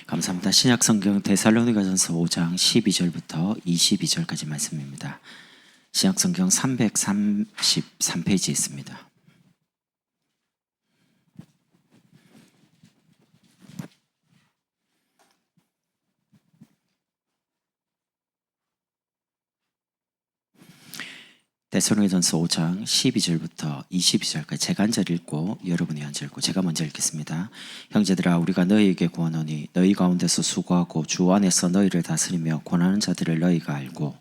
감사합니다. 신약성경 데살로니가전서 5장 12절부터 22절까지 말씀입니다. 신약성경 333페이지에 있습니다. 데살로니가전서 5장 12절부터 22절까지 제가 한 절 읽고 여러분이 한 절 읽고 제가 먼저 읽겠습니다. 형제들아, 우리가 너희에게 구하노니 너희 가운데서 수고하고 주 안에서 너희를 다스리며 권하는 자들을 너희가 알고,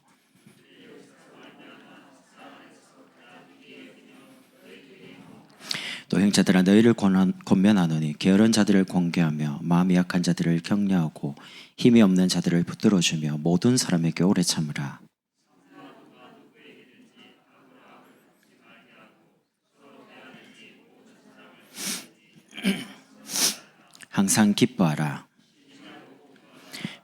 또 형제들아, 너희를 권면하노니 게으른 자들을 권계하며 마음이 약한 자들을 격려하고 힘이 없는 자들을 붙들어주며 모든 사람에게 오래 참으라. 항상 기뻐하라.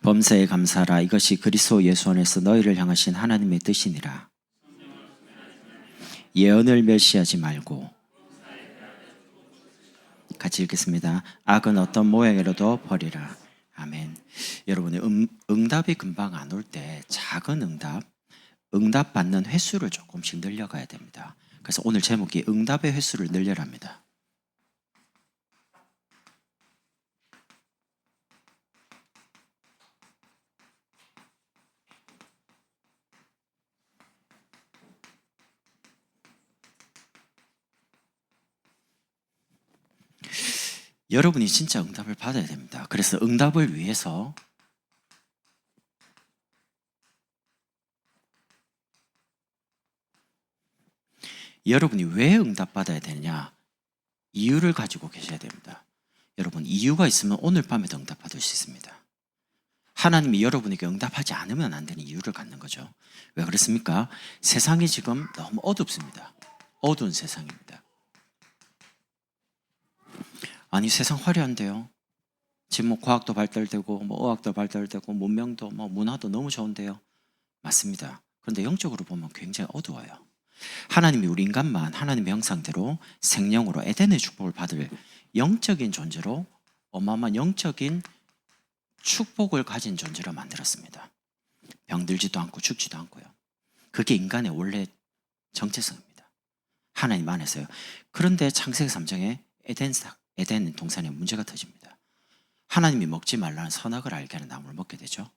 범사에 감사하라. 이것이 그리스도 예수 안에서 너희를 향하신 하나님의 뜻이니라. 예언을 멸시하지 말고, 같이 읽겠습니다. 악은 어떤 모양이라도 버리라. 아멘. 여러분의 응답이 금방 안 올 때 작은 응답 받는 횟수를 조금씩 늘려가야 됩니다. 그래서 오늘 제목이 응답의 횟수를 늘려랍니다. 여러분이 진짜 응답을 받아야 됩니다. 그래서 응답을 위해서 여러분이 왜 응답 받아야 되느냐, 이유를 가지고 계셔야 됩니다. 여러분, 이유가 있으면 오늘 밤에도 응답 받을 수 있습니다. 하나님이 여러분에게 응답하지 않으면 안 되는 이유를 갖는 거죠. 왜 그렇습니까? 세상이 지금 너무 어둡습니다. 어두운 세상입니다. 아니, 세상 화려한데요. 지금 뭐 과학도 발달되고 뭐 의학도 발달되고 문명도 뭐 문화도 너무 좋은데요. 맞습니다. 그런데 영적으로 보면 굉장히 어두워요. 하나님이 우리 인간만 하나님의 형상대로 생명으로 에덴의 축복을 받을 영적인 존재로 어마어마한 영적인 축복을 가진 존재로 만들었습니다. 병들지도 않고 죽지도 않고요. 그게 인간의 원래 정체성입니다. 하나님 안에서요. 그런데 창세기 3장에 에덴 동산에 문제가 터집니다. 하나님이 먹지 말라는 선악을 알게 하는 나무를 먹게 되죠.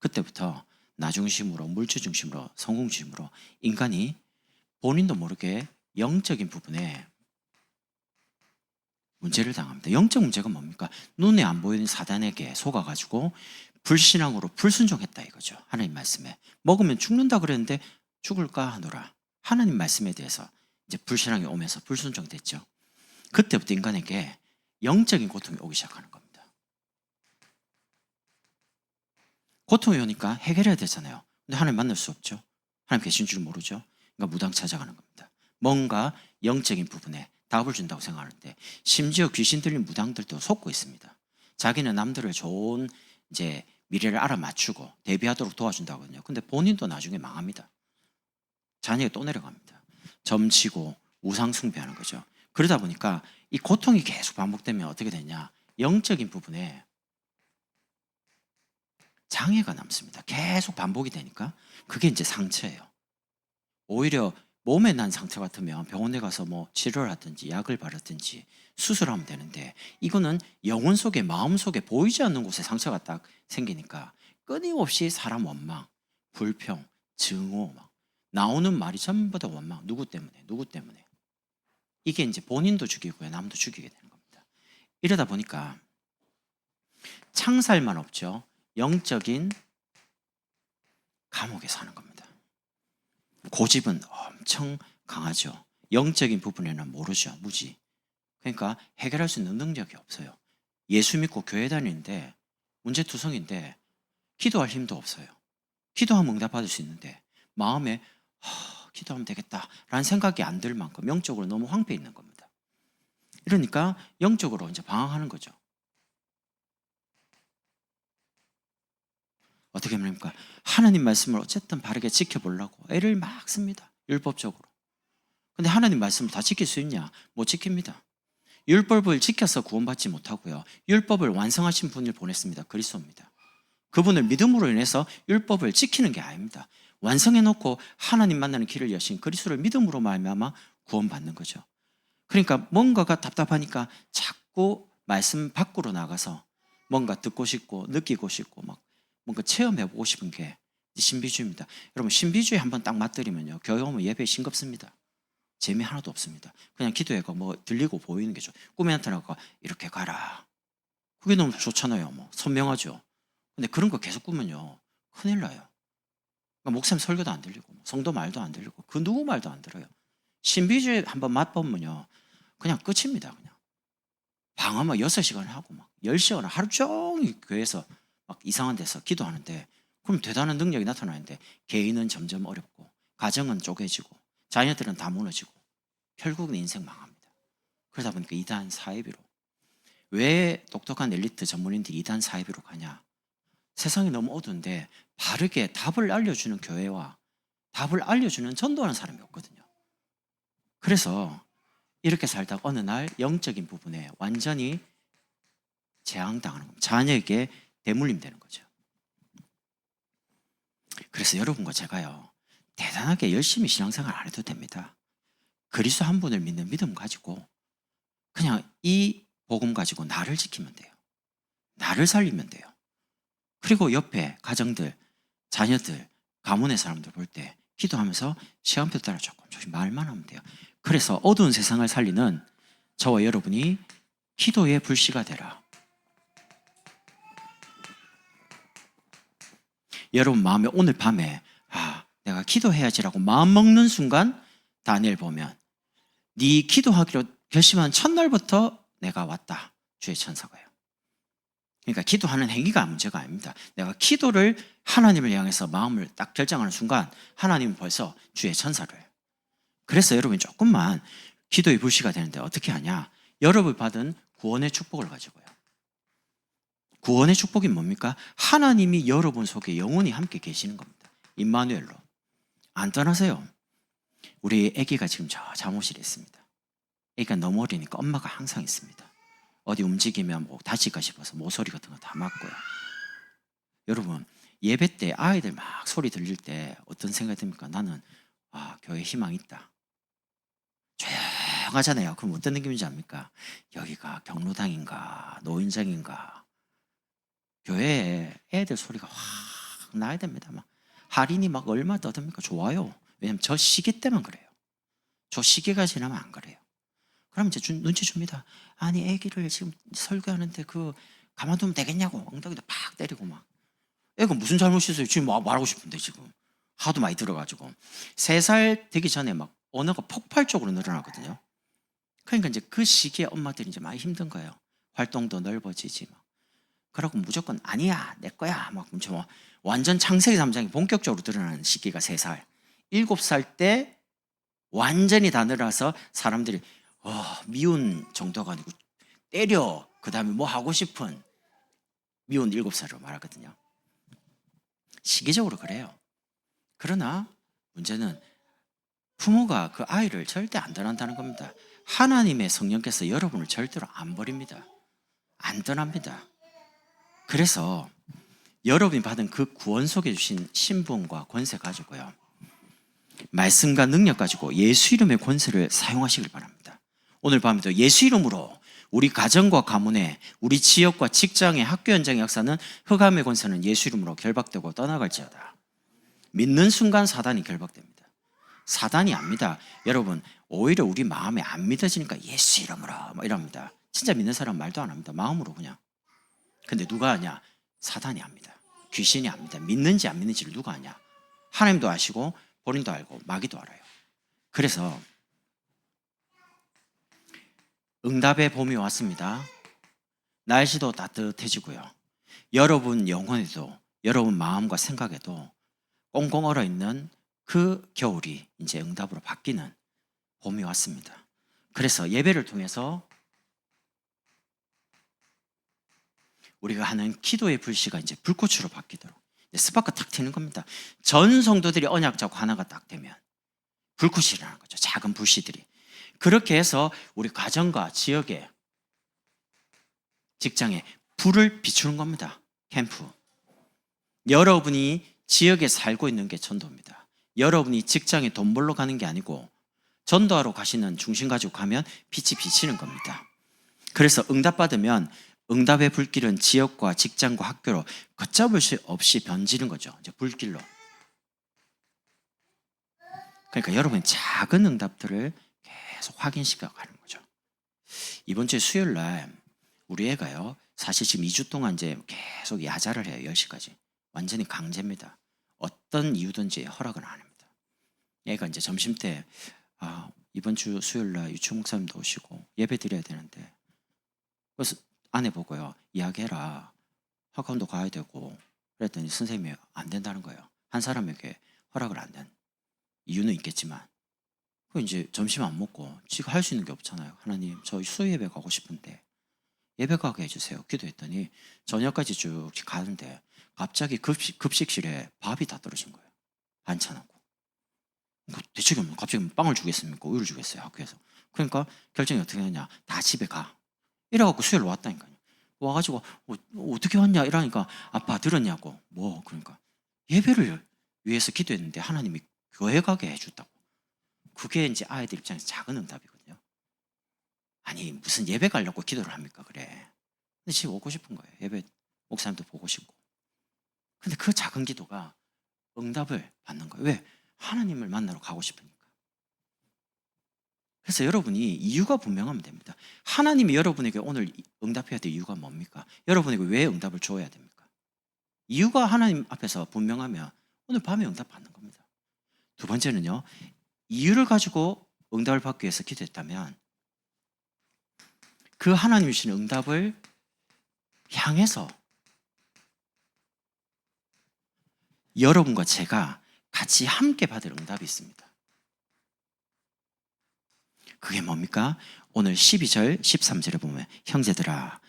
그때부터 나 중심으로, 물질 중심으로, 성공 중심으로 인간이 본인도 모르게 영적인 부분에 문제를 당합니다. 영적 문제가 뭡니까? 눈에 안 보이는 사단에게 속아가지고 불신앙으로 불순종했다 이거죠. 하나님 말씀에. 먹으면 죽는다 그랬는데 죽을까 하노라. 하나님 말씀에 대해서 이제 불신앙이 오면서 불순종됐죠. 그때부터 인간에게 영적인 고통이 오기 시작하는 겁니다. 고통이 오니까 해결해야 되잖아요. 근데 하나님 만날 수 없죠. 하나님 계신 줄 모르죠. 그러니까 무당 찾아가는 겁니다. 뭔가 영적인 부분에 답을 준다고 생각하는데 심지어 귀신 들린 무당들도 속고 있습니다. 자기는 남들을 좋은 이제 미래를 알아맞추고 대비하도록 도와준다고 하거든요. 근데 본인도 나중에 망합니다. 자녀가 또 내려갑니다. 점치고 우상 숭배하는 거죠. 그러다 보니까 이 고통이 계속 반복되면 어떻게 되냐, 영적인 부분에 장애가 남습니다. 계속 반복이 되니까 그게 이제 상처예요. 오히려 몸에 난 상처 같으면 병원에 가서 뭐 치료를 하든지 약을 바르든지 수술하면 되는데 이거는 영혼 속에, 마음 속에 보이지 않는 곳에 상처가 딱 생기니까 끊임없이 사람 원망, 불평, 증오, 막 나오는 말이 전부 다 원망. 누구 때문에, 누구 때문에. 이게 이제 본인도 죽이고요, 남도 죽이게 되는 겁니다. 이러다 보니까 창살만 없죠. 영적인 감옥에 사는 겁니다. 고집은 엄청 강하죠. 영적인 부분에는 모르죠. 무지. 그러니까 해결할 수 있는 능력이 없어요. 예수 믿고 교회 다니는데 문제투성인데 기도할 힘도 없어요. 기도하면 응답받을 수 있는데 마음에 기도하면 되겠다라는 생각이 안 들 만큼 영적으로 너무 황폐해 있는 겁니다. 이러니까 영적으로 이제 방황하는 거죠. 어떻게 합니까? 하나님 말씀을 어쨌든 바르게 지켜보려고 애를 막 씁니다. 율법적으로. 근데 하나님 말씀을 다 지킬 수 있냐? 못 지킵니다. 율법을 지켜서 구원받지 못하고요. 율법을 완성하신 분을 보냈습니다. 그리스도입니다. 그분을 믿음으로 인해서 율법을 지키는 게 아닙니다. 완성해놓고 하나님 만나는 길을 여신 그리스도를 믿음으로 말미암아 구원받는 거죠. 그러니까 뭔가가 답답하니까 자꾸 말씀 밖으로 나가서 뭔가 듣고 싶고 느끼고 싶고 막 뭔가 체험해보고 싶은 게 신비주의입니다. 여러분 신비주의 한번 딱 맞들이면요, 교회 오면 예배 싱겁습니다. 재미 하나도 없습니다. 그냥 기도회가 뭐 들리고 보이는 게 좋아요. 꿈에 나타나고 이렇게 가라. 그게 너무 좋잖아요. 뭐 선명하죠. 근데 그런 거 계속 꾸면요 큰일 나요. 그러니까 목사님 설교도 안 들리고 성도 말도 안 들리고 그 누구 말도 안 들어요. 신비주의 한번 맛보면요 그냥 끝입니다. 그냥 방언 6시간 하고 막 10시간 하루 종일 교회에서 막 이상한 데서 기도하는데, 그럼 대단한 능력이 나타나는데 개인은 점점 어렵고 가정은 쪼개지고 자녀들은 다 무너지고 결국은 인생 망합니다. 그러다 보니까 이단 사이비로. 왜 똑똑한 엘리트 전문인들이 이단 사이비로 가냐? 세상이 너무 어두운데 바르게 답을 알려주는 교회와 답을 알려주는 전도하는 사람이 없거든요. 그래서 이렇게 살다가 어느 날 영적인 부분에 완전히 재앙당하는 겁니다. 자녀에게 대물림 되는 거죠. 그래서 여러분과 제가요 대단하게 열심히 신앙생활 안 해도 됩니다. 그리스도 한 분을 믿는 믿음 가지고 그냥 이 복음 가지고 나를 지키면 돼요. 나를 살리면 돼요. 그리고 옆에 가정들, 자녀들, 가문의 사람들 볼 때 기도하면서 시간표 따라 조금 말만 하면 돼요. 그래서 어두운 세상을 살리는 저와 여러분이 기도의 불씨가 되라. 여러분 마음에 오늘 밤에 내가 기도해야지라고 마음 먹는 순간 다니엘 보면 네 기도하기로 결심한 첫날부터 내가 왔다. 주의 천사가요. 그러니까 기도하는 행위가 문제가 아닙니다. 내가 기도를 하나님을 향해서 마음을 딱 결정하는 순간 하나님은 벌써 주의 천사를 해요. 그래서 여러분이 조금만 기도의 불씨가 되는데 어떻게 하냐? 여러분이 받은 구원의 축복을 가지고요. 구원의 축복이 뭡니까? 하나님이 여러분 속에 영원히 함께 계시는 겁니다. 임마누엘로. 안 떠나세요. 우리 아기가 지금 저 잠옷실에 있습니다. 아기가 너무 어리니까 엄마가 항상 있습니다. 어디 움직이면 뭐 다칠까 싶어서 모서리 같은 거 다 맞고요. 여러분 예배 때 아이들 막 소리 들릴 때 어떤 생각이 듭니까? 나는 교회에 희망이 있다. 조용하잖아요. 그럼 어떤 느낌인지 압니까? 여기가 경로당인가 노인정인가. 교회에 애들 소리가 확 나야 됩니다. 막 할인이 막 얼마 떠듭니까? 좋아요. 왜냐면 저 시기 때만 그래요. 저 시기가 지나면 안 그래요. 그럼 이제 눈치 줍니다. 아니 애기를 지금 설교하는데 가만두면 되겠냐고 엉덩이도 팍 때리고 막. 애가 무슨 잘못이 있어요? 지금 말하고 싶은데 지금 하도 많이 들어가지고 3살 되기 전에 막 언어가 폭발적으로 늘어나거든요. 그러니까 이제 그 시기에 엄마들이 이제 많이 힘든 거예요. 활동도 넓어지지 막. 그러고 무조건 아니야 내 거야 막 뭐 완전 창세기 3장이 본격적으로 드러나는 시기가 3살. 7살 때 완전히 다 늘어서 사람들이 미운 정도가 아니고 때려 그 다음에 뭐 하고 싶은 미운 7살로 말하거든요. 시기적으로 그래요. 그러나 문제는 부모가 그 아이를 절대 안 떠난다는 겁니다. 하나님의 성령께서 여러분을 절대로 안 버립니다. 안 떠납니다. 그래서 여러분이 받은 그 구원 속에 주신 신분과 권세 가지고요, 말씀과 능력 가지고 예수 이름의 권세를 사용하시길 바랍니다. 오늘 밤에도 예수 이름으로 우리 가정과 가문에 우리 지역과 직장의 학교 현장의 역사는 흑암의 권세는 예수 이름으로 결박되고 떠나갈지어다. 믿는 순간 사단이 결박됩니다. 사단이 압니다. 여러분 오히려 우리 마음에 안 믿어지니까 예수 이름으로 막 이럽니다. 진짜 믿는 사람 말도 안 합니다. 마음으로 그냥. 근데 누가 아냐? 사단이 압니다. 귀신이 압니다. 믿는지 안 믿는지를 누가 아냐? 하나님도 아시고 본인도 알고 마귀도 알아요. 그래서 응답의 봄이 왔습니다. 날씨도 따뜻해지고요. 여러분 영혼에도 여러분 마음과 생각에도 꽁꽁 얼어있는 그 겨울이 이제 응답으로 바뀌는 봄이 왔습니다. 그래서 예배를 통해서 우리가 하는 기도의 불씨가 이제 불꽃으로 바뀌도록 스파크 탁 튀는 겁니다. 전 성도들이 언약 잡고 하나가 딱 되면 불꽃이 일어나는 거죠. 작은 불씨들이. 그렇게 해서 우리 가정과 지역에, 직장에 불을 비추는 겁니다. 캠프. 여러분이 지역에 살고 있는 게 전도입니다. 여러분이 직장에 돈 벌러 가는 게 아니고 전도하러 가시는 중심 가지고 가면 빛이 비치는 겁니다. 그래서 응답받으면 응답의 불길은 지역과 직장과 학교로 걷잡을 수 없이 번지는 거죠. 이제 불길로. 그러니까 여러분이 작은 응답들을 계속 확인시켜 가는 거죠. 이번 주 수요일 날 우리 애가요, 사실 지금 2주 동안 이제 계속 야자를 해요. 10시까지. 완전히 강제입니다. 어떤 이유든지 허락은 안 합니다. 애가 이제 점심 때 이번 주 수요일 날 유치원 목사님도 오시고 예배 드려야 되는데, 그래서 아내 보고요, 이야기해라. 학원도 가야 되고. 그랬더니 선생님이 안 된다는 거예요. 한 사람에게 허락을 안 된 이유는 있겠지만, 그 이제 점심 안 먹고 지가 할 수 있는 게 없잖아요. 하나님, 저 수요 예배 가고 싶은데 예배 가게 해주세요. 기도했더니 저녁까지 쭉 가는데 갑자기 급식실에 밥이 다 떨어진 거예요. 반찬하고. 대체 갑자기 빵을 주겠습니까? 우유를 주겠어요? 학교에서. 그러니까 결정이 어떻게 했냐, 다 집에 가. 이래갖고 수요일 왔다니까요. 와가지고 어떻게 왔냐 이러니까, 아빠 들었냐고. 뭐 그러니까 예배를 위해서 기도했는데 하나님이 교회 가게 해줬다고. 그게 이제 아이들 입장에서 작은 응답이거든요. 아니 무슨 예배 가려고 기도를 합니까? 그래. 근데 지금 오고 싶은 거예요. 예배 목사님도 보고 싶고. 근데 그 작은 기도가 응답을 받는 거예요. 왜? 하나님을 만나러 가고 싶으니까. 그래서 여러분이 이유가 분명하면 됩니다. 하나님이 여러분에게 오늘 응답해야 될 이유가 뭡니까? 여러분에게 왜 응답을 줘야 됩니까? 이유가 하나님 앞에서 분명하면 오늘 밤에 응답 받는 겁니다. 두 번째는요, 이유를 가지고 응답을 받기 위해서 기도했다면 그 하나님이 주시는 응답을 향해서 여러분과 제가 같이 함께 받을 응답이 있습니다. 그게 뭡니까? 오늘 12절 13절에 보면, 형제들아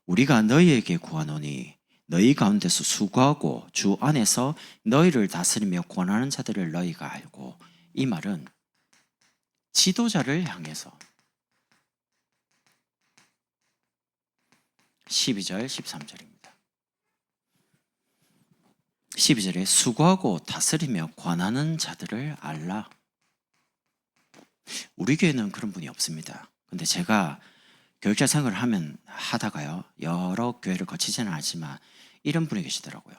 우리가 너희에게 구하노니 너희 가운데서 수고하고 주 안에서 너희를 다스리며 권하는 자들을 너희가 알고. 이 말은 지도자를 향해서 12절 13절입니다. 12절에 수고하고 다스리며 권하는 자들을 알라. 우리 교회는 그런 분이 없습니다. 근데 제가 교육자 생활을 하다가요, 여러 교회를 거치지는 않지만 이런 분이 계시더라고요.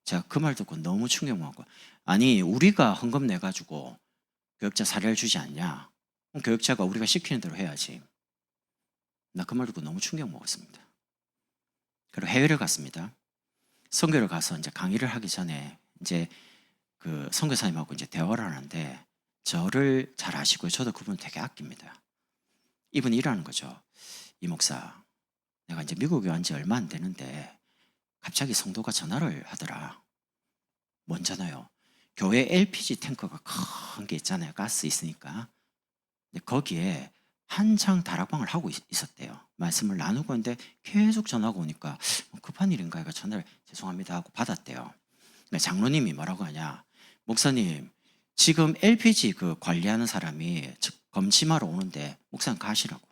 제가 그 말 듣고 너무 충격받고, 아니 우리가 헌금 내가지고 교육자 사례를 주지 않냐? 그럼 교육자가 우리가 시키는 대로 해야지. 나 그 말 듣고 너무 충격 먹었습니다. 그리고 해외를 갔습니다. 선교를 가서 이제 강의를 하기 전에 이제 그 선교사님하고 이제 대화를 하는데, 저를 잘 아시고요. 저도 그분을 되게 아낍니다. 이분이 이러는 거죠. 이 목사, 내가 이제 미국에 온 지 얼마 안 되는데 갑자기 성도가 전화를 하더라. 뭔 전화요? 교회 LPG 탱커가 큰 게 있잖아요. 가스 있으니까. 근데 거기에 한창 다락방을 하고 있었대요. 말씀을 나누고 있는데 계속 전화가 오니까 급한 일인가 해가 전화를 죄송합니다 하고 받았대요. 근데 장로님이 뭐라고 하냐, 목사님 지금 LPG 그 관리하는 사람이 검침하러 오는데 목사님 가시라고.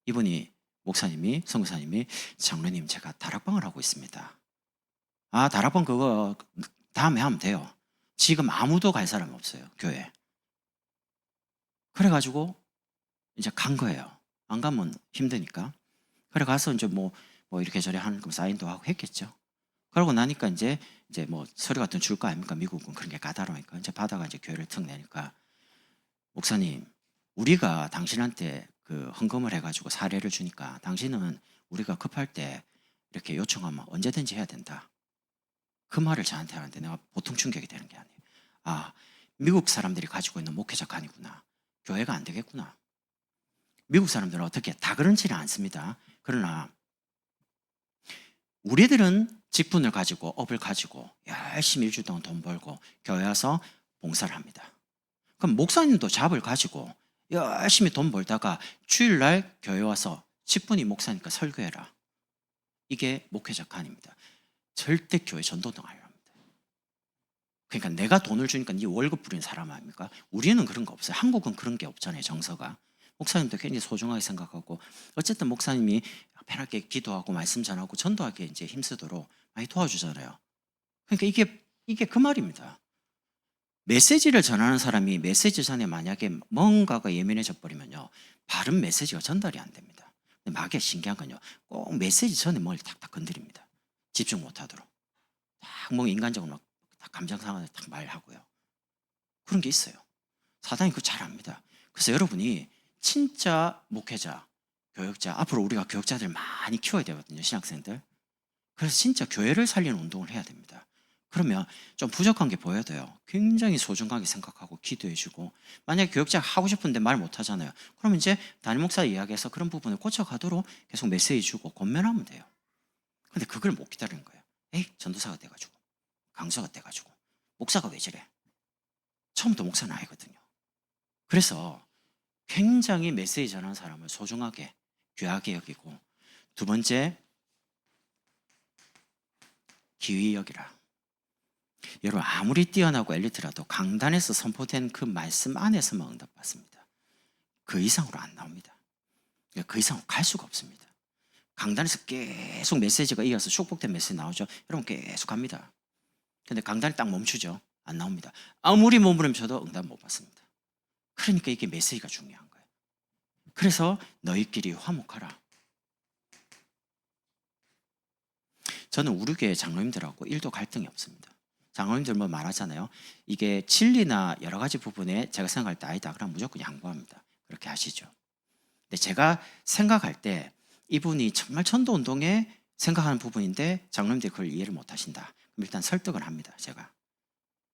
이분이 목사님이, 선교사님이, 장로님 제가 다락방을 하고 있습니다. 다락방 그거 다음에 하면 돼요. 지금 아무도 갈 사람 없어요, 교회. 그래가지고 이제 간 거예요. 안 가면 힘드니까. 그래 가서 이제 뭐 이렇게 저래 하는 거 사인도 하고 했겠죠. 그러고 나니까 이제 뭐 서류 같은 거 줄 거 아닙니까? 미국은 그런 게 까다로우니까. 이제 받아가 이제 교회를 턱 내니까, 목사님 우리가 당신한테 그 헌금을 해가지고 사례를 주니까 당신은 우리가 급할 때 이렇게 요청하면 언제든지 해야 된다. 그 말을 저한테 하는데 내가 보통 충격이 되는 게 아니에요. 미국 사람들이 가지고 있는 목회적 관이구나. 교회가 안 되겠구나. 미국 사람들은 어떻게 다 그렇지는 않습니다. 그러나 우리들은 직분을 가지고 업을 가지고 열심히 일주일 동안 돈 벌고 교회 와서 봉사를 합니다. 그럼 목사님도 잡을 가지고 열심히 돈 벌다가 주일날 교회 와서 직분이 목사니까 설교해라. 이게 목회적 관입니다. 절대 교회 전도등 안 합니다. 그러니까 내가 돈을 주니까 네 월급 부리는 사람 아닙니까? 우리는 그런 거 없어요. 한국은 그런 게 없잖아요. 정서가. 목사님도 굉장히 소중하게 생각하고 어쨌든 목사님이 편하게 기도하고 말씀 전하고 전도하기에 이제 힘쓰도록 많이 도와주잖아요. 그러니까 이게 그 말입니다. 메시지를 전하는 사람이 메시지 전에 만약에 뭔가가 예민해져 버리면요, 바른 메시지가 전달이 안 됩니다. 근데 마귀가 신기한 건요, 꼭 메시지 전에 뭘 탁탁 건드립니다. 집중 못하도록 딱뭐 인간적으로 막 감정 상황을 딱 말하고요. 그런 게 있어요. 사단이 그거 잘 압니다. 그래서 여러분이 진짜 목회자, 교역자, 앞으로 우리가 교역자들 많이 키워야 되거든요, 신학생들. 그래서 진짜 교회를 살리는 운동을 해야 됩니다. 그러면 좀 부족한 게 보여도요, 굉장히 소중하게 생각하고 기도해주고, 만약에 교역자가 하고 싶은데 말 못하잖아요. 그러면 이제 담임 목사 이야기해서 그런 부분을 고쳐가도록 계속 메시지 주고 권면하면 돼요. 근데 그걸 못 기다리는 거예요. 에이, 전도사가 돼가지고, 강사가 돼가지고, 목사가 왜 저래? 처음부터 목사는 아니거든요. 그래서 굉장히 메시지 전하는 사람을 소중하게, 귀하게 여기고, 두 번째, 기위 여기라. 여러분, 아무리 뛰어나고 엘리트라도 강단에서 선포된 그 말씀 안에서만 응답받습니다. 그 이상으로 안 나옵니다. 그 이상으로 갈 수가 없습니다. 강단에서 계속 메시지가 이어서 축복된 메시지 나오죠. 여러분 계속 갑니다. 근데 강단이 딱 멈추죠. 안 나옵니다. 아무리 몸부림쳐도 응답 못 받습니다. 그러니까 이게 메시지가 중요한 거예요. 그래서 너희끼리 화목하라. 저는 우리 교회 장로님들하고 1도 갈등이 없습니다. 장로님들 뭐 말하잖아요. 이게 진리나 여러 가지 부분에 제가 생각할 때 아니다. 그럼 무조건 양보합니다. 그렇게 하시죠. 근데 제가 생각할 때 이분이 정말 전도운동에 생각하는 부분인데 장로님들이 그걸 이해를 못 하신다. 그럼 일단 설득을 합니다. 제가.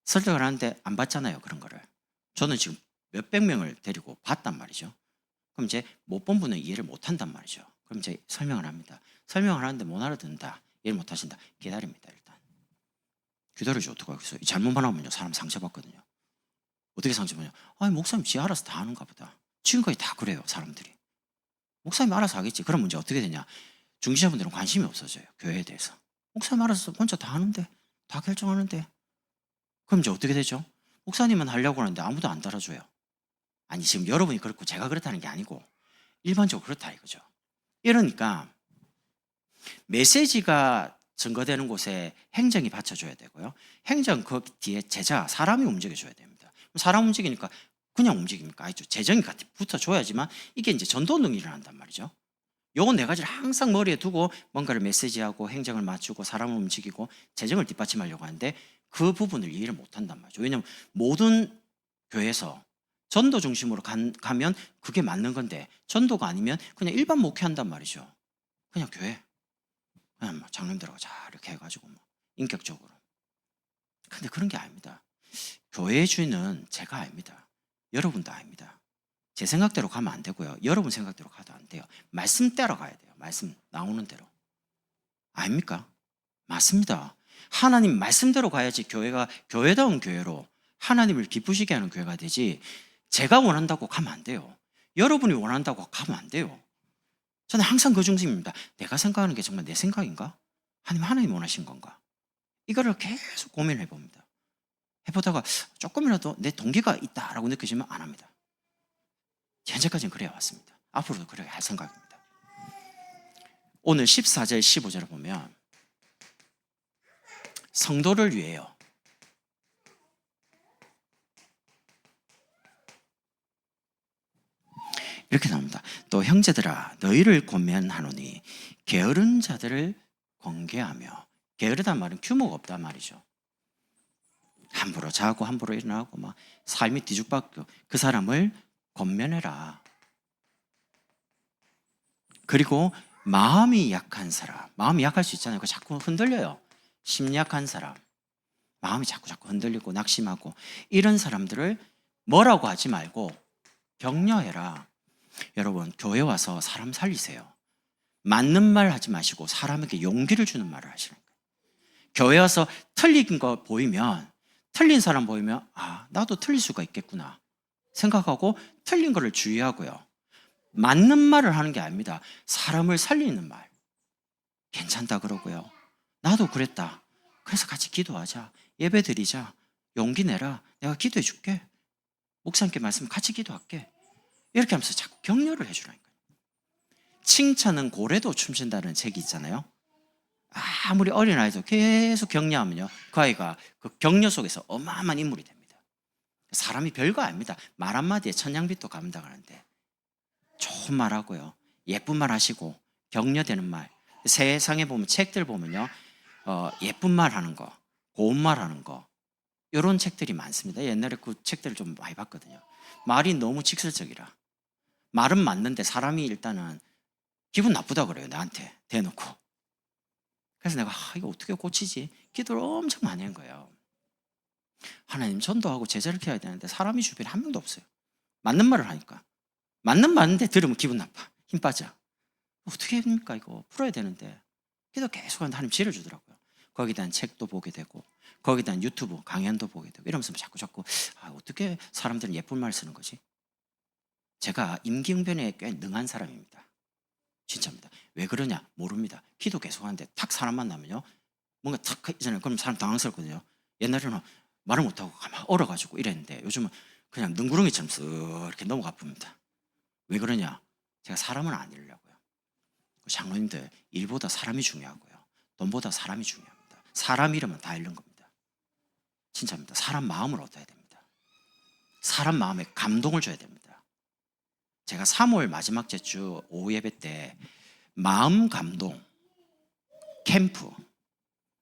설득을 하는데 안 받잖아요. 그런 거를. 저는 지금 몇백 명을 데리고 봤단 말이죠. 그럼 이제 못 본 분은 이해를 못 한단 말이죠. 그럼 이제 설명을 합니다. 설명을 하는데 못 알아듣는다. 이해를 못 하신다. 기다립니다. 일단. 기다려줘. 어떡하겠어요. 잘못만 하면요, 사람 상처받거든요. 어떻게 상처받냐? 아니, 목사님 지 알아서 다 하는가 보다. 지금까지 다 그래요, 사람들이. 목사님 알아서 하겠지. 그럼 문제 어떻게 되냐? 중지자분들은 관심이 없어져요, 교회에 대해서. 목사님 알아서 혼자 다 하는데, 다 결정하는데. 그럼 이제 어떻게 되죠? 목사님은 하려고 하는데 아무도 안 따라줘요. 아니, 지금 여러분이 그렇고 제가 그렇다는 게 아니고 일반적으로 그렇다 이거죠. 이러니까 메시지가 증거되는 곳에 행정이 받쳐줘야 되고요. 행정 그 뒤에 제자, 사람이 움직여줘야 됩니다. 사람 움직이니까 그냥 움직입니까? 아니죠. 재정이 같이 붙어줘야지만 이게 이제 전도운동이 일어난단 말이죠. 요거 네 가지를 항상 머리에 두고 뭔가를 메시지하고 행정을 맞추고 사람을 움직이고 재정을 뒷받침하려고 하는데 그 부분을 이해를 못한단 말이죠. 왜냐하면 모든 교회에서 전도 중심으로 가면 그게 맞는 건데 전도가 아니면 그냥 일반 목회한단 말이죠. 그냥 교회. 그냥 뭐 장로님들하고 잘 이렇게 해가지고 뭐 인격적으로. 근데 그런 게 아닙니다. 교회의 주인은 제가 아닙니다. 여러분도 아닙니다. 제 생각대로 가면 안 되고요. 여러분 생각대로 가도 안 돼요. 말씀대로 가야 돼요. 말씀 나오는 대로. 아닙니까? 맞습니다. 하나님 말씀대로 가야지 교회가 교회다운 교회로 하나님을 기쁘시게 하는 교회가 되지, 제가 원한다고 가면 안 돼요. 여러분이 원한다고 가면 안 돼요. 저는 항상 그 중심입니다. 내가 생각하는 게 정말 내 생각인가? 아니면 하나님 원하신 건가? 이거를 계속 고민해 봅니다. 해보다가 조금이라도 내 동기가 있다라고 느끼시면 안 합니다. 현재까지는 그래 왔습니다. 앞으로도 그렇게 할 생각입니다. 오늘 14절 15절을 보면 성도를 위해요. 이렇게 나옵니다. 또 형제들아 너희를 권면하노니 게으른 자들을 권계하며, 게으르단 말은 규모가 없단 말이죠. 함부로 자고 함부로 일어나고 막 삶이 뒤죽박죽, 그 사람을 권면해라. 그리고 마음이 약한 사람, 마음이 약할 수 있잖아요. 그 자꾸 흔들려요. 심리 약한 사람, 마음이 자꾸 흔들리고 낙심하고, 이런 사람들을 뭐라고 하지 말고 격려해라. 여러분, 교회 와서 사람 살리세요. 맞는 말 하지 마시고 사람에게 용기를 주는 말을 하시는 거예요. 교회 와서 틀린 거 보이면, 틀린 사람 보이면 아, 나도 틀릴 수가 있겠구나 생각하고 틀린 거를 주의하고요. 맞는 말을 하는 게 아닙니다. 사람을 살리는 말. 괜찮다 그러고요. 나도 그랬다. 그래서 같이 기도하자. 예배 드리자. 용기 내라. 내가 기도해 줄게. 목사님께 말씀 같이 기도할게. 이렇게 하면서 자꾸 격려를 해주라니까요. 칭찬은 고래도 춤춘다는 책이 있잖아요. 아무리 어린아이도 계속 격려하면요, 그 아이가 그 격려 속에서 어마어마한 인물이 됩니다. 사람이 별거 아닙니다. 말 한마디에 천냥빚도 감당하는데 좋은 말 하고요, 예쁜 말 하시고 격려되는 말. 세상에 보면 책들 보면요, 예쁜 말 하는 거, 고운 말 하는 거, 이런 책들이 많습니다. 옛날에 그 책들을 좀 많이 봤거든요. 말이 너무 직설적이라. 말은 맞는데 사람이 일단은 기분 나쁘다 그래요, 나한테 대놓고. 그래서 내가 이거 어떻게 고치지? 기도를 엄청 많이 한 거예요. 하나님, 전도하고 제자를 키워야 되는데 사람이 주변에 한 명도 없어요. 맞는 말을 하니까. 맞는데 들으면 기분 나빠. 힘 빠져. 어떻게 합니까? 이거 풀어야 되는데. 기도 계속 하는데 하나님 지혜를 주더라고요. 거기에 대한 책도 보게 되고, 거기에 대한 유튜브 강연도 보게 되고, 이러면서 자꾸 어떻게 사람들은 예쁜 말 쓰는 거지? 제가 임기응변에 꽤 능한 사람입니다. 진짜입니다. 왜 그러냐? 모릅니다. 기도 계속 하는데 탁 사람 만나면요, 뭔가 탁 있잖아요. 그럼 사람 당황스럽거든요. 옛날에는 말을 못하고 가만 얼어가지고 이랬는데 요즘은 그냥 능구렁이처럼 쓱 이렇게 넘어가 봅니다. 왜 그러냐? 제가 사람을 안 잃으려고요. 장로님들, 일보다 사람이 중요하고요, 돈보다 사람이 중요합니다. 사람 잃으면 다 잃는 겁니다. 진짜입니다. 사람 마음을 얻어야 됩니다. 사람 마음에 감동을 줘야 됩니다. 제가 3월 마지막 주 오후 예배 때 마음 감동 캠프,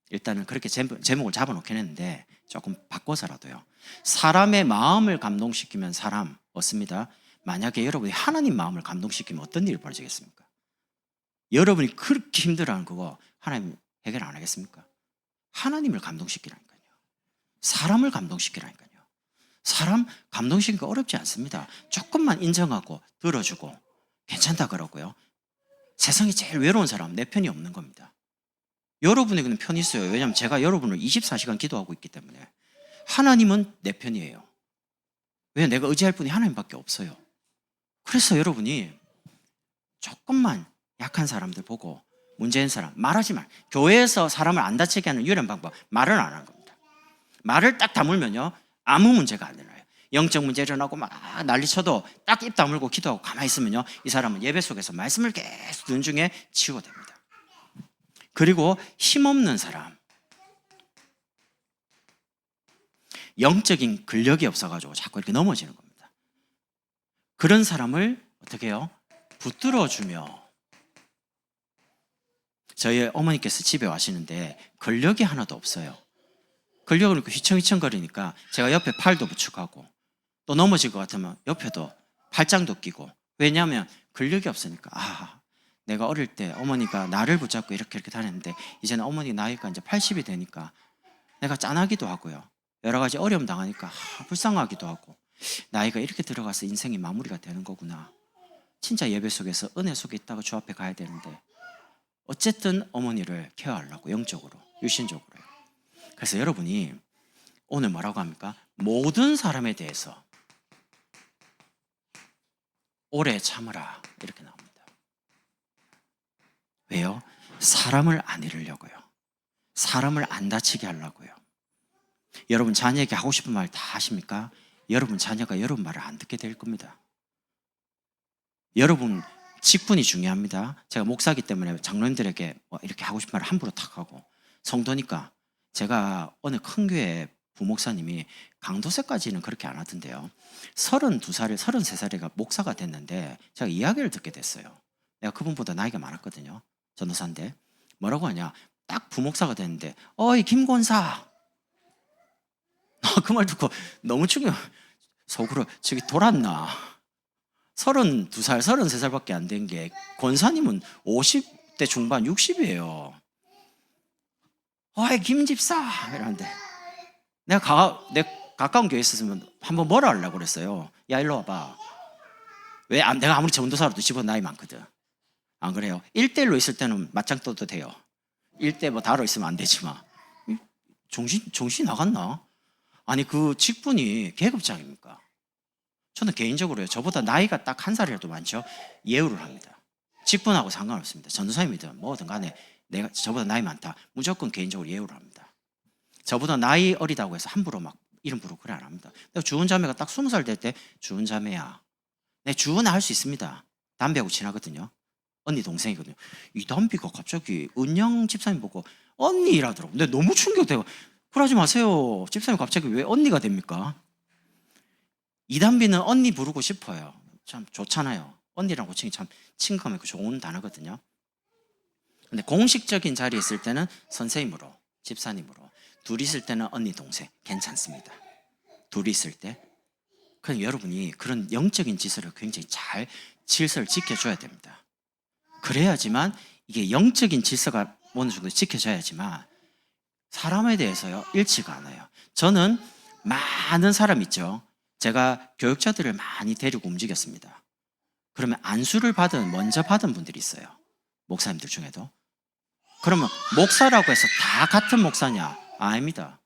일단은 그렇게 제목을 잡아놓긴 했는데 조금 바꿔서라도요, 사람의 마음을 감동시키면 사람 얻습니다. 만약에 여러분이 하나님 마음을 감동시키면 어떤 일이 벌어지겠습니까? 여러분이 그렇게 힘들어하는 그거 하나님 해결 안 하겠습니까? 하나님을 감동시키라니까요. 사람을 감동시키라니까요. 사람 감동시키기가 어렵지 않습니다. 조금만 인정하고 들어주고 괜찮다 그러고요. 세상에 제일 외로운 사람, 내 편이 없는 겁니다. 여러분에게는 편이 있어요. 왜냐하면 제가 여러분을 24시간 기도하고 있기 때문에. 하나님은 내 편이에요. 왜? 내가 의지할 분이 하나님밖에 없어요. 그래서 여러분이 조금만 약한 사람들 보고 문제인 사람 말하지 말. 교회에서 사람을 안 다치게 하는 유일한 방법, 말을 안 하는 겁니다. 말을 딱 다물면요, 아무 문제가 안 일어나요. 영적 문제 일어나고 막 난리쳐도 딱 입 다물고 기도하고 가만히 있으면요, 이 사람은 예배 속에서 말씀을 계속 듣는 중에 치유됩니다. 그리고 힘없는 사람, 영적인 근력이 없어가지고 자꾸 이렇게 넘어지는 겁니다. 그런 사람을 어떻게 해요? 붙들어주며. 저희 어머니께서 집에 와시는데 근력이 하나도 없어요. 근력을 이렇게 휘청휘청거리니까 제가 옆에 팔도 부축하고, 또 넘어질 것 같으면 옆에도 팔짱도 끼고. 왜냐하면 근력이 없으니까. 내가 어릴 때 어머니가 나를 붙잡고 이렇게 다녔는데 이제는 어머니 나이가 이제 80이 되니까 내가 짠하기도 하고요, 여러 가지 어려움 당하니까 불쌍하기도 하고, 나이가 이렇게 들어가서 인생이 마무리가 되는 거구나. 진짜 예배 속에서 은혜 속에 있다가 주 앞에 가야 되는데 어쨌든 어머니를 케어하려고, 영적으로, 유신적으로요. 그래서 여러분이 오늘 뭐라고 합니까? 모든 사람에 대해서 오래 참으라, 이렇게 나옵니다. 왜요? 사람을 안 잃으려고요. 사람을 안 다치게 하려고요. 여러분 자녀에게 하고 싶은 말 다 하십니까? 여러분 자녀가 여러분 말을 안 듣게 될 겁니다. 여러분 직분이 중요합니다. 제가 목사기 때문에 장로님들에게 이렇게 하고 싶은 말을 함부로 탁 하고, 성도니까. 제가 어느 큰 교회 부목사님이 강도세까지는 그렇게 안 하던데요, 32살, 33살에가 목사가 됐는데 제가 이야기를 듣게 됐어요. 내가 그분보다 나이가 많았거든요. 전도사인데 뭐라고 하냐, 딱 부목사가 됐는데 어이 김권사, 그 말 듣고 너무 충격. 속으로 저기 돌았나. 32살, 33살밖에 안 된 게 권사님은 50대 중반, 60이에요. 어이 김집사 이러는데 내가 가까운 교회에 있었으면 한번 뭐라 하려고 그랬어요. 야 일로 와봐. 왜? 내가 아무리 전도사로도 집어 나이 많거든. 안 그래요? 1대1로 있을 때는 맞짱 떠도 돼요. 1대 뭐 다로 있으면 안 되지만. 정신 나갔나? 아니 그 직분이 계급장입니까? 저는 개인적으로요, 저보다 나이가 딱 한 살이라도 많죠, 예우를 합니다. 직분하고 상관없습니다. 전도사님이든 뭐든 간에 저보다 나이 많다, 무조건 개인적으로 예우를 합니다. 저보다 나이 어리다고 해서 함부로 막 이름 부르고 그래 안 합니다. 내가 주은 자매가 딱 20살 될 때 주은 자매야. 내 주은아 할 수 있습니다. 담배하고 친하거든요. 언니 동생이거든요. 이 담비가 갑자기 은영 집사님 보고 언니 이라더라고. 근데 너무 충격되고 그러지 마세요. 집사님 갑자기 왜 언니가 됩니까? 이담비는 언니 부르고 싶어요. 참 좋잖아요. 언니랑 고칭이 참 친근하고 좋은 단어거든요. 근데 공식적인 자리에 있을 때는 선생님으로, 집사님으로, 둘이 있을 때는 언니, 동생 괜찮습니다. 둘이 있을 때. 그럼 여러분이 그런 영적인 질서를 굉장히 잘 질서를 지켜줘야 됩니다. 그래야지만 이게 영적인 질서가 어느 정도 지켜져야지만 사람에 대해서요 잃지가 않아요. 저는 많은 사람 있죠. 제가 교육자들을 많이 데리고 움직였습니다. 그러면 안수를 먼저 받은 분들이 있어요. 목사님들 중에도. 그러면 목사라고 해서 다 같은 목사냐? 아닙니다.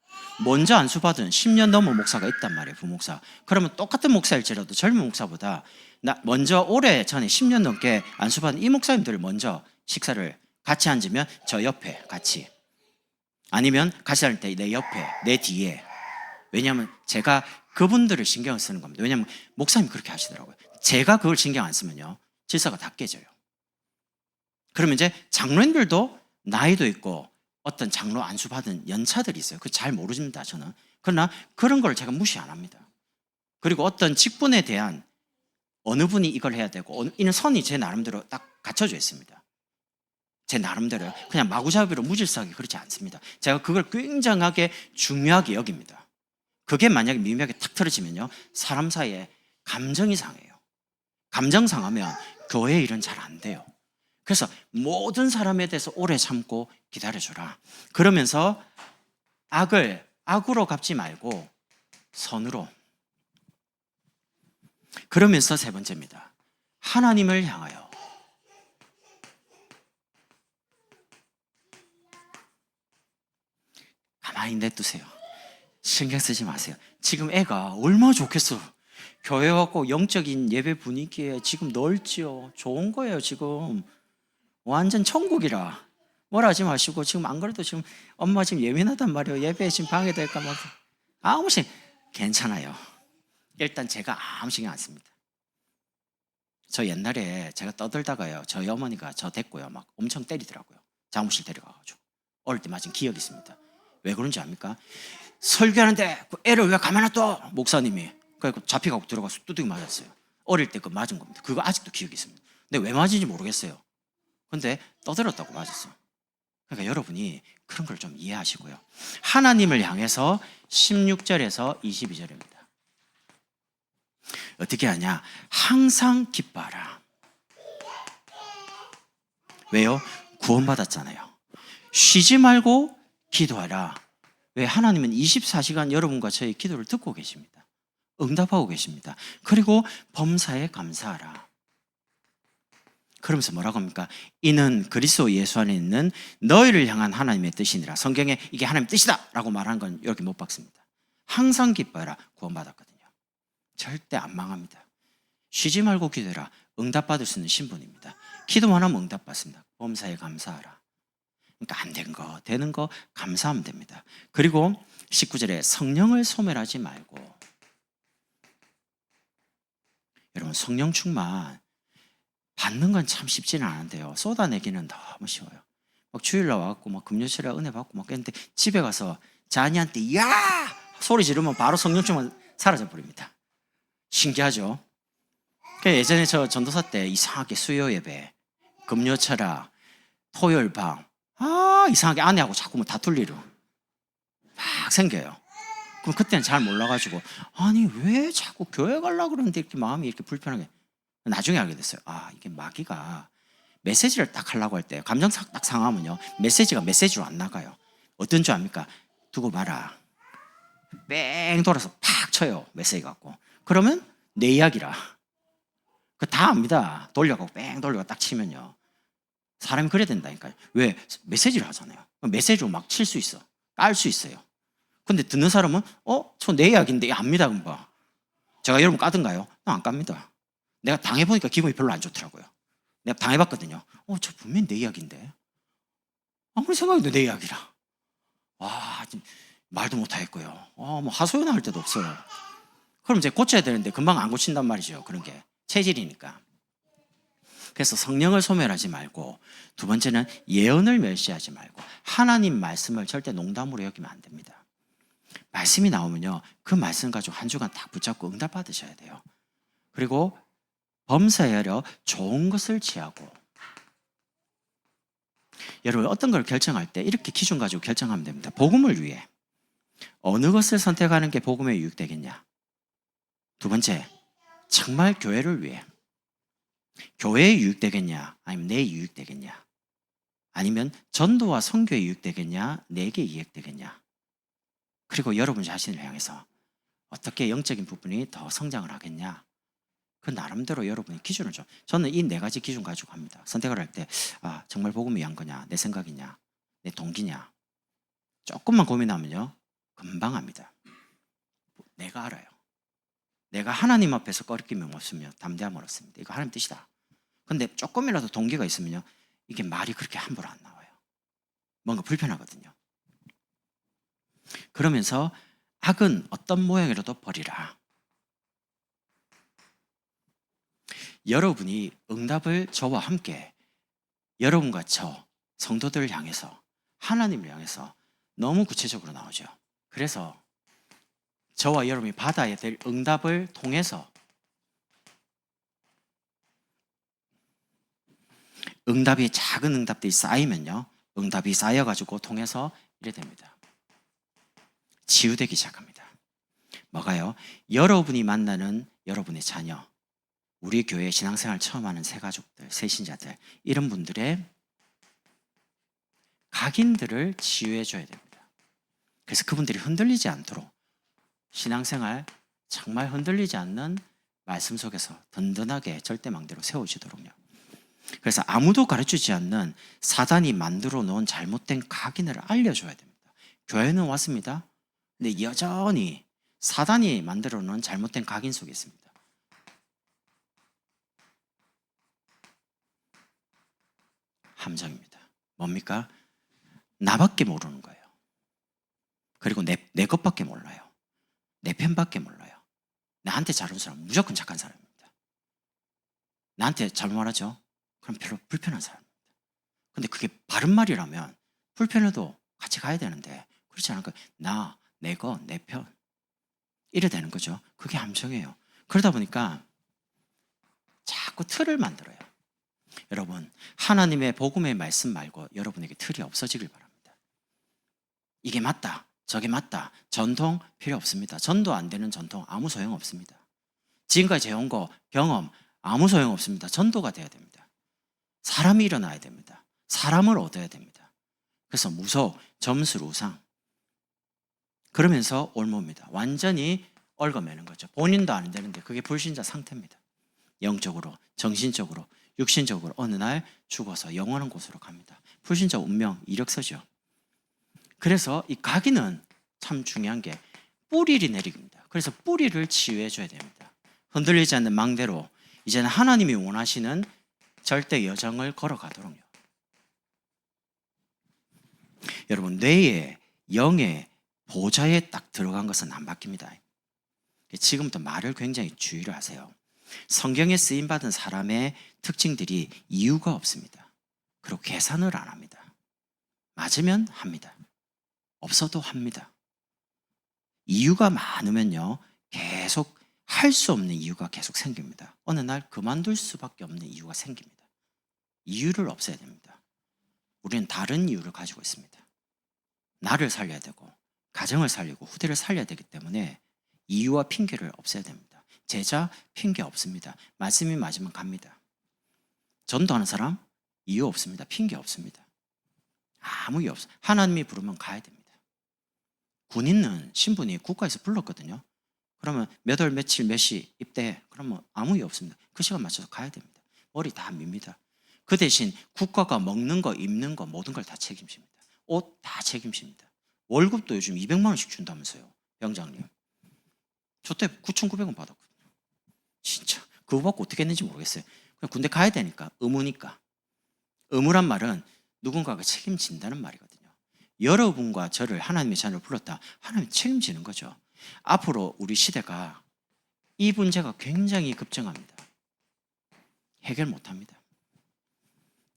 먼저 안수받은 10년 넘은 목사가 있단 말이에요. 부목사. 그러면 똑같은 목사일지라도 젊은 목사보다 먼저 오래 전에 10년 넘게 안수받은 이 목사님들을 먼저 식사를 같이 앉으면 저 옆에 같이, 아니면 같이 할 때 내 옆에, 내 뒤에. 왜냐하면 제가 그분들을 신경을 쓰는 겁니다. 왜냐하면 목사님이 그렇게 하시더라고요. 제가 그걸 신경 안 쓰면요 질서가 다 깨져요. 그러면 이제 장로님들도 나이도 있고 어떤 장로 안수받은 연차들이 있어요. 그거 잘 모릅니다 저는. 그러나 그런 걸 제가 무시 안 합니다. 그리고 어떤 직분에 대한 어느 분이 이걸 해야 되고 이는 선이 제 나름대로 딱 갖춰져 있습니다. 제 나름대로 그냥 마구잡이로 무질서하게 그렇지 않습니다. 제가 그걸 굉장하게 중요하게 여깁니다. 그게 만약에 미묘하게 탁 틀어지면요 사람 사이에 감정이 상해요. 감정 상하면 교회 일은 잘 안 돼요. 그래서 모든 사람에 대해서 오래 참고 기다려주라. 그러면서 악으로 갚지 말고 선으로. 그러면서 세 번째입니다. 하나님을 향하여. 가만히 냅두세요. 신경 쓰지 마세요. 지금 애가 얼마나 좋겠어. 교회 왔고 영적인 예배 분위기에 지금 넓지요. 좋은 거예요 지금. 완전 천국이라. 뭐라 하지 마시고, 지금 안 그래도 지금 엄마 지금 예민하단 말이에요. 예배에 지금 방해될까 봐. 아무 신 괜찮아요. 일단 제가 아무 신경 안 씁니다. 저 옛날에 제가 떠들다가요 저희 어머니가 저 데리고요 막 엄청 때리더라고요. 사무실 데려가가지고. 어릴 때 맞은 기억이 있습니다. 왜 그런지 압니까? 설교하는데 그 애를 왜 가만 놔둬? 목사님이. 그래서 잡혀가고 들어가서 두들겨 맞았어요. 어릴 때 그 맞은 겁니다. 그거 아직도 기억이 있습니다. 근데 왜 맞은지 모르겠어요. 근데 떠들었다고 맞았어. 그러니까 여러분이 그런 걸 좀 이해하시고요. 하나님을 향해서 16절에서 22절입니다. 어떻게 하냐? 항상 기뻐하라. 왜요? 구원받았잖아요. 쉬지 말고 기도하라. 왜? 하나님은 24시간 여러분과 저의 기도를 듣고 계십니다. 응답하고 계십니다. 그리고 범사에 감사하라. 그러면서 뭐라고 합니까? 이는 그리스도 예수 안에 있는 너희를 향한 하나님의 뜻이니라. 성경에 이게 하나님의 뜻이다 라고 말한 건 여기 못 박습니다. 항상 기뻐해라. 구원받았거든요. 절대 안 망합니다. 쉬지 말고 기도해라. 응답받을 수 있는 신분입니다. 기도만 하면 응답받습니다. 범사에 감사하라. 그러니까 안 된 거, 되는 거 감사하면 됩니다. 그리고 19절에 성령을 소멸하지 말고. 여러분 성령 충만 받는 건 참 쉽지는 않은데요. 쏟아내기는 너무 쉬워요. 막 주일날 와갖고 막 금요일에 은혜 받고 막 했는데 집에 가서 자녀한테 야 소리 지르면 바로 성령 충만 사라져 버립니다. 신기하죠? 예전에 저 전도사 때 이상하게 수요 예배, 금요철학, 토요일 밤 이상하게 아내하고 자꾸 뭐 다툴 일이 막 생겨요. 그럼 그때는 잘 몰라가지고 아니 왜 자꾸 교회 가려고 그러는데 이렇게 마음이 이렇게 불편하게. 나중에 알게 됐어요. 이게 마귀가 메시지를 딱 하려고 할 때 감정 딱 상하면요 메시지가 메시지로 안 나가요. 어떤 줄 압니까? 두고 봐라. 뺑 돌아서 팍 쳐요. 메시지 갖고. 그러면 내 이야기라. 그 다 압니다. 돌려가고 뺑 돌려가고 딱 치면요 사람이 그래야 된다니까요. 왜? 메시지를 하잖아요. 메시지로 막 칠 수 있어. 깔 수 있어요. 근데 듣는 사람은 저 내 이야기인데 압니다. 금방. 제가 여러분 까든가요? 안 깝니다. 내가 당해보니까 기분이 별로 안 좋더라고요. 내가 당해봤거든요. 저 분명히 내 이야기인데 아무리 생각해도 내 이야기라. 말도 못하겠고요. 뭐 하소연을 할 데도 없어요. 그럼 이제 고쳐야 되는데 금방 안 고친단 말이죠. 그런 게 체질이니까. 그래서 성령을 소멸하지 말고, 두 번째는 예언을 멸시하지 말고, 하나님 말씀을 절대 농담으로 여기면 안 됩니다. 말씀이 나오면요, 그 말씀 가지고 한 주간 딱 붙잡고 응답 받으셔야 돼요. 그리고 범사에 좋은 것을 취하고, 여러분 어떤 걸 결정할 때 이렇게 기준 가지고 결정하면 됩니다. 복음을 위해 어느 것을 선택하는 게 복음에 유익되겠냐. 두 번째, 정말 교회를 위해 교회에 유익되겠냐, 아니면 내 유익되겠냐, 아니면 전도와 선교에 유익되겠냐, 내게 이익되겠냐. 그리고 여러분 자신을 향해서 어떻게 영적인 부분이 더 성장을 하겠냐. 그 나름대로 여러분의 기준을 좀, 저는 이 네 가지 기준 가지고 합니다. 선택을 할 때 정말 복음이 위한 거냐, 내 생각이냐, 내 동기냐. 조금만 고민하면요 금방 합니다. 내가 알아요. 내가 하나님 앞에서 꺼리낌이 없으면 담대함을 얻습니다. 이거 하나님 뜻이다. 근데 조금이라도 동기가 있으면요 이게 말이 그렇게 함부로 안 나와요. 뭔가 불편하거든요. 그러면서 악은 어떤 모양이라도 버리라. 여러분이 응답을 저와 함께, 여러분과 저 성도들을 향해서, 하나님을 향해서 너무 구체적으로 나오죠. 그래서 저와 여러분이 받아야 될 응답을 통해서, 응답이, 작은 응답들이 쌓이면요 응답이 쌓여가지고 통해서 이래 됩니다. 치유되기 시작합니다. 뭐가요? 여러분이 만나는 여러분의 자녀, 우리 교회 신앙생활 처음 하는 새가족들, 새신자들, 이런 분들의 각인들을 치유해 줘야 됩니다. 그래서 그분들이 흔들리지 않도록, 신앙생활 정말 흔들리지 않는 말씀 속에서 든든하게 절대망대로 세워지도록요. 그래서 아무도 가르치지 않는 사단이 만들어 놓은 잘못된 각인을 알려줘야 됩니다. 교회는 왔습니다. 근데 여전히 사단이 만들어 놓은 잘못된 각인 속에 있습니다. 함정입니다. 뭡니까? 나밖에 모르는 거예요. 그리고 내 것밖에 몰라요. 내 편밖에 몰라요. 나한테 잘하는 사람은 무조건 착한 사람입니다. 나한테 잘못 말하죠? 그럼 별로 불편한 사람입니다. 근데 그게 바른 말이라면 불편해도 같이 가야 되는데 그렇지 않을까? 나, 내 거, 내 편, 이래 되는 거죠. 그게 함정이에요. 그러다 보니까 자꾸 틀을 만들어요. 여러분, 하나님의 복음의 말씀 말고 여러분에게 틀이 없어지길 바랍니다. 이게 맞다, 저게 맞다, 전통 필요 없습니다. 전도 안 되는 전통 아무 소용 없습니다. 지금까지 해온 거, 경험 아무 소용 없습니다. 전도가 돼야 됩니다. 사람이 일어나야 됩니다. 사람을 얻어야 됩니다. 그래서 무속, 점술, 우상, 그러면서 올모입니다. 완전히 얽어매는 거죠. 본인도 안 되는데 그게 불신자 상태입니다. 영적으로, 정신적으로, 육신적으로 어느 날 죽어서 영원한 곳으로 갑니다. 불신자 운명, 이력서죠. 그래서 이 각인은 참 중요한 게 뿌리를 내리기입니다. 그래서 뿌리를 치유해 줘야 됩니다. 흔들리지 않는 망대로 이제는 하나님이 원하시는 절대 여정을 걸어가도록요. 여러분, 뇌에, 영의 보좌에 딱 들어간 것은 안 바뀝니다. 지금부터 말을 굉장히 주의를 하세요. 성경에 쓰임받은 사람의 특징들이 이유가 없습니다. 그리고 계산을 안 합니다. 맞으면 합니다. 없어도 합니다. 이유가 많으면요 계속 할 수 없는 이유가 계속 생깁니다. 어느 날 그만둘 수밖에 없는 이유가 생깁니다. 이유를 없애야 됩니다. 우리는 다른 이유를 가지고 있습니다. 나를 살려야 되고 가정을 살리고 후대를 살려야 되기 때문에 이유와 핑계를 없애야 됩니다. 제자 핑계 없습니다. 말씀이 맞으면 갑니다. 전도하는 사람 이유 없습니다. 핑계 없습니다. 아무 이유 없어요. 하나님이 부르면 가야 됩니다. 군인은 신분이 국가에서 불렀거든요. 그러면 몇 월 며칠 몇 시 입대, 그러면 아무 이유 없습니다. 그 시간 맞춰서 가야 됩니다. 머리 다 밉니다. 그 대신 국가가 먹는 거, 입는 거 모든 걸 다 책임집니다. 옷 다 책임집니다. 월급도 요즘 200만 원씩 준다면서요. 병장님. 저 때 9,900원 받았거든요. 진짜 그거 받고 어떻게 했는지 모르겠어요. 그냥 군대 가야 되니까, 의무니까. 의무란 말은 누군가가 책임진다는 말이거든요. 여러분과 저를 하나님의 자녀로 불렀다. 하나님 책임지는 거죠. 앞으로 우리 시대가 이 문제가 굉장히 급증합니다. 해결 못합니다.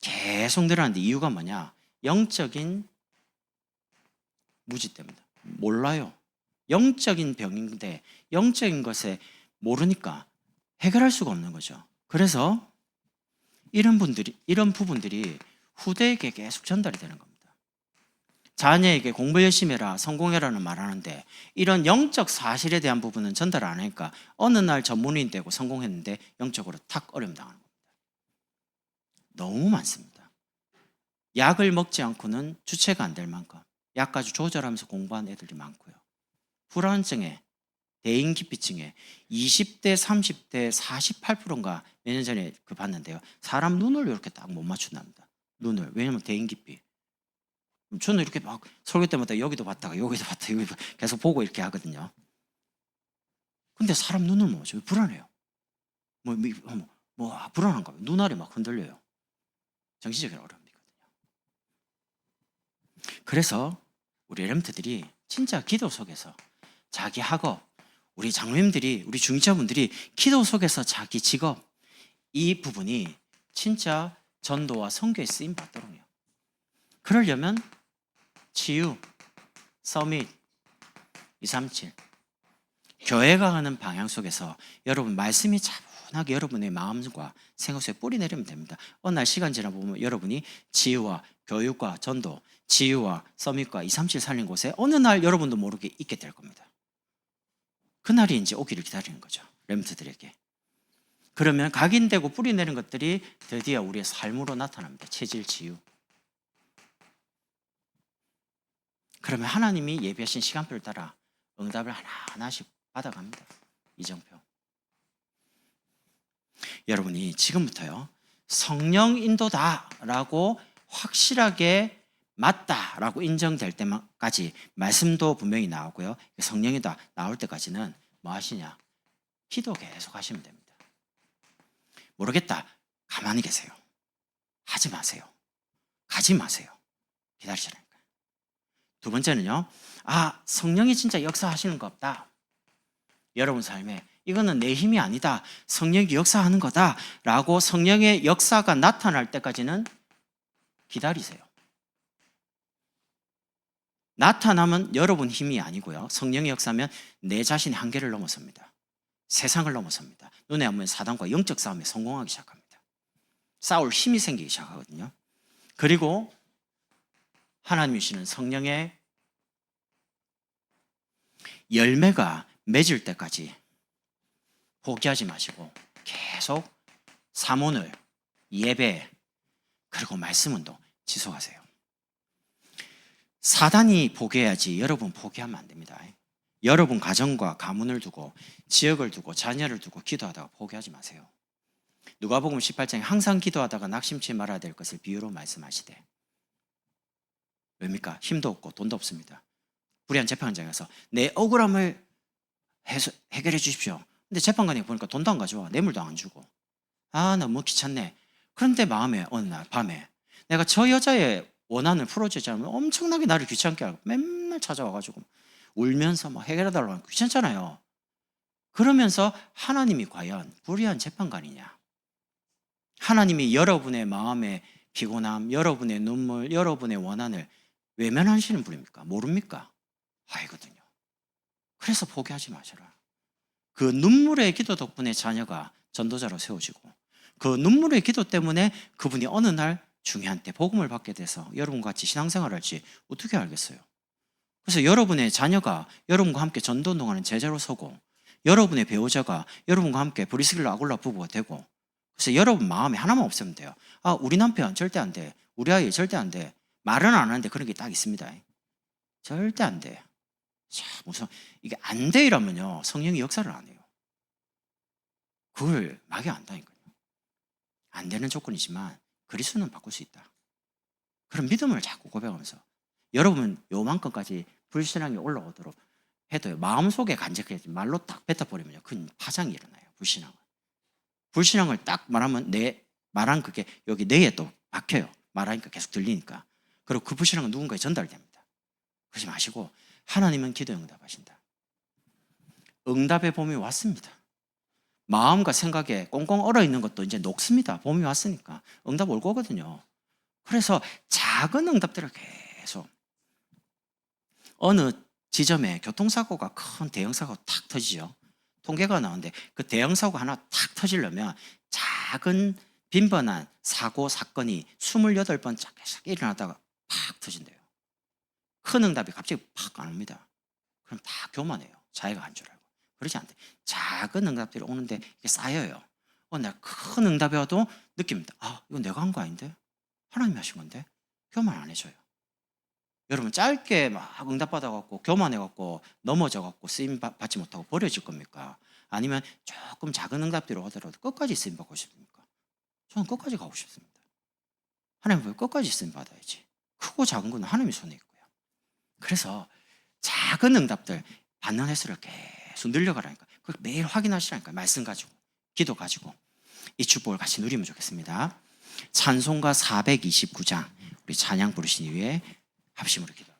계속 늘어나는데 이유가 뭐냐? 영적인 무지 때문이다. 몰라요. 영적인 병인데 영적인 것에 모르니까 해결할 수가 없는 거죠. 그래서 이런 부분들이 후대에게 계속 전달이 되는 겁니다. 자녀에게 공부 열심히 해라, 성공해라는 말하는데 이런 영적 사실에 대한 부분은 전달 안 하니까 어느 날 전문의인 되고 성공했는데 영적으로 탁 어려움 당하는 겁니다. 너무 많습니다. 약을 먹지 않고는 주체가 안 될 만큼 약까지 조절하면서 공부한 애들이 많고요. 불안증에, 대인기피증에 20대, 30대 48%인가 몇 년 전에 봤는데요. 사람 눈을 이렇게 딱 못 맞춘답니다. 눈을. 왜냐면 대인기피. 저는 이렇게 막 설교 때마다 여기도 봤다가 여기도 봤다가 여기도 계속 보고 이렇게 하거든요. 근데 사람 눈을 못 맞춰요. 불안해요. 불안한가 봐요. 눈알이 막 흔들려요. 정신적인 어려움이거든요. 그래서 우리 렘트들이 진짜 기도 속에서 자기 학업, 우리 장로님들이, 우리 중직자분들이 기도 속에서 자기 직업, 이 부분이 진짜 전도와 선교에 쓰임 받도록요. 그러려면 치유, 서밋, 237 교회가 가는 방향 속에서 여러분 말씀이 차분하게 여러분의 마음과 생각 속에 뿌리 내리면 됩니다. 어느 날 시간 지나 보면 여러분이 치유와 교육과 전도, 치유와 서밋과 237 살린 곳에 어느 날 여러분도 모르게 있게 될 겁니다. 그날이 이제 오기를 기다리는 거죠. 렘트들에게. 그러면 각인되고 뿌리 내린 것들이 드디어 우리의 삶으로 나타납니다. 체질 치유. 그러면 하나님이 예비하신 시간표를 따라 응답을 하나하나씩 받아갑니다. 이정표. 여러분이 지금부터요, 성령 인도다라고 확실하게 맞다라고 인정될 때까지 말씀도 분명히 나오고요. 성령이다 나올 때까지는 뭐 하시냐? 기도 계속 하시면 됩니다. 모르겠다. 가만히 계세요. 하지 마세요. 가지 마세요. 기다리시라니까요. 두 번째는요, 성령이 진짜 역사하시는 거 없다. 여러분 삶에 이거는 내 힘이 아니다. 성령이 역사하는 거다. 라고 성령의 역사가 나타날 때까지는 기다리세요. 나타나면 여러분 힘이 아니고요. 성령의 역사면 내 자신의 한계를 넘어섭니다. 세상을 넘어섭니다. 눈에 안 보이는 사단과 영적 싸움에 성공하기 시작합니다. 싸울 힘이 생기기 시작하거든요. 그리고 하나님이 주시는 성령의 열매가 맺을 때까지 포기하지 마시고 계속 사모늘, 예배, 그리고 말씀 운동 지속하세요. 사단이 포기해야지 여러분 포기하면 안 됩니다. 여러분 가정과 가문을 두고 지역을 두고 자녀를 두고 기도하다가 포기하지 마세요. 누가복음 18장에 항상 기도하다가 낙심치 말아야 될 것을 비유로 말씀하시되, 왜입니까? 힘도 없고 돈도 없습니다. 불의한 재판장에 가서 내 억울함을 해결해 주십시오. 근데 재판관이 보니까 돈도 안 가져와, 뇌물도 안 주고, 너무 귀찮네. 그런데 마음에 어느 날 밤에 내가 저 여자의 원한을 풀어주지 않으면 엄청나게 나를 귀찮게 하고 맨날 찾아와가지고 울면서 막 해결해달라고 하면 귀찮잖아요. 그러면서 하나님이 과연 불의한 재판관이냐? 하나님이 여러분의 마음의 피곤함, 여러분의 눈물, 여러분의 원한을 외면하시는 분입니까? 모릅니까? 알거든요. 그래서 포기하지 마셔라. 그 눈물의 기도 덕분에 자녀가 전도자로 세워지고, 그 눈물의 기도 때문에 그분이 어느 날 중요한 때 복음을 받게 돼서 여러분과 같이 신앙생활을 할지 어떻게 알겠어요? 그래서 여러분의 자녀가 여러분과 함께 전도운동하는 제자로 서고, 여러분의 배우자가 여러분과 함께 브리스길라 아굴라 부부가 되고, 그래서 여러분 마음에 하나만 없으면 돼요. 우리 남편 절대 안 돼. 우리 아이 절대 안 돼. 말은 안 하는데 그런 게 딱 있습니다. 절대 안 돼. 자, 무슨 이게 안 돼 이러면요, 성령이 역사를 안 해요. 그걸 막이 안 다니까요. 안 되는 조건이지만 그리스도는 바꿀 수 있다. 그런 믿음을 자꾸 고백하면서 여러분 요만큼까지 불신앙이 올라오도록 해도요, 마음속에 간직해야지 말로 딱 뱉어버리면요, 큰 파장이 일어나요. 불신앙을 딱 말하면 말한 그게 여기 뇌에 또 박혀요. 말하니까 계속 들리니까. 그리고 그 불신앙은 누군가에 전달됩니다. 그러지 마시고 하나님은 기도 응답하신다. 응답의 봄이 왔습니다. 마음과 생각에 꽁꽁 얼어있는 것도 이제 녹습니다. 봄이 왔으니까 응답 올 거거든요. 그래서 작은 응답들을 계속 어느 지점에 교통사고가 큰 대형사고가 탁 터지죠. 통계가 나오는데 그 대형사고 하나 탁 터지려면 작은 빈번한 사고 사건이 28번 쫙 일어나다가 팍 터진대요. 큰 응답이 갑자기 팍 안 옵니다. 그럼 다 교만해요. 자기가 한 줄 알고. 그러지 않대. 작은 응답들이 오는데 이게 쌓여요. 내가 큰 응답이 와도 느낍니다. 아, 이건 내가 한 거 아닌데? 하나님이 하신 건데? 교만 안 해줘요. 여러분 짧게 막 응답받아갖고 교만해갖고 넘어져갖고 쓰임 받지 못하고 버려질 겁니까? 아니면 조금 작은 응답대로 하더라도 끝까지 쓰임 받고 싶습니까? 저는 끝까지 가고 싶습니다. 하나님 왜 끝까지 쓰임 받아야지? 크고 작은 건 하나님의 손에 있고요. 그래서 작은 응답들 받는 횟수를 계속 늘려가라니까. 그걸 매일 확인하시라니까. 말씀 가지고 기도 가지고 이 축복을 같이 누리면 좋겠습니다. 찬송가 429장 우리 찬양 부르신 이후에 합심으로 기도.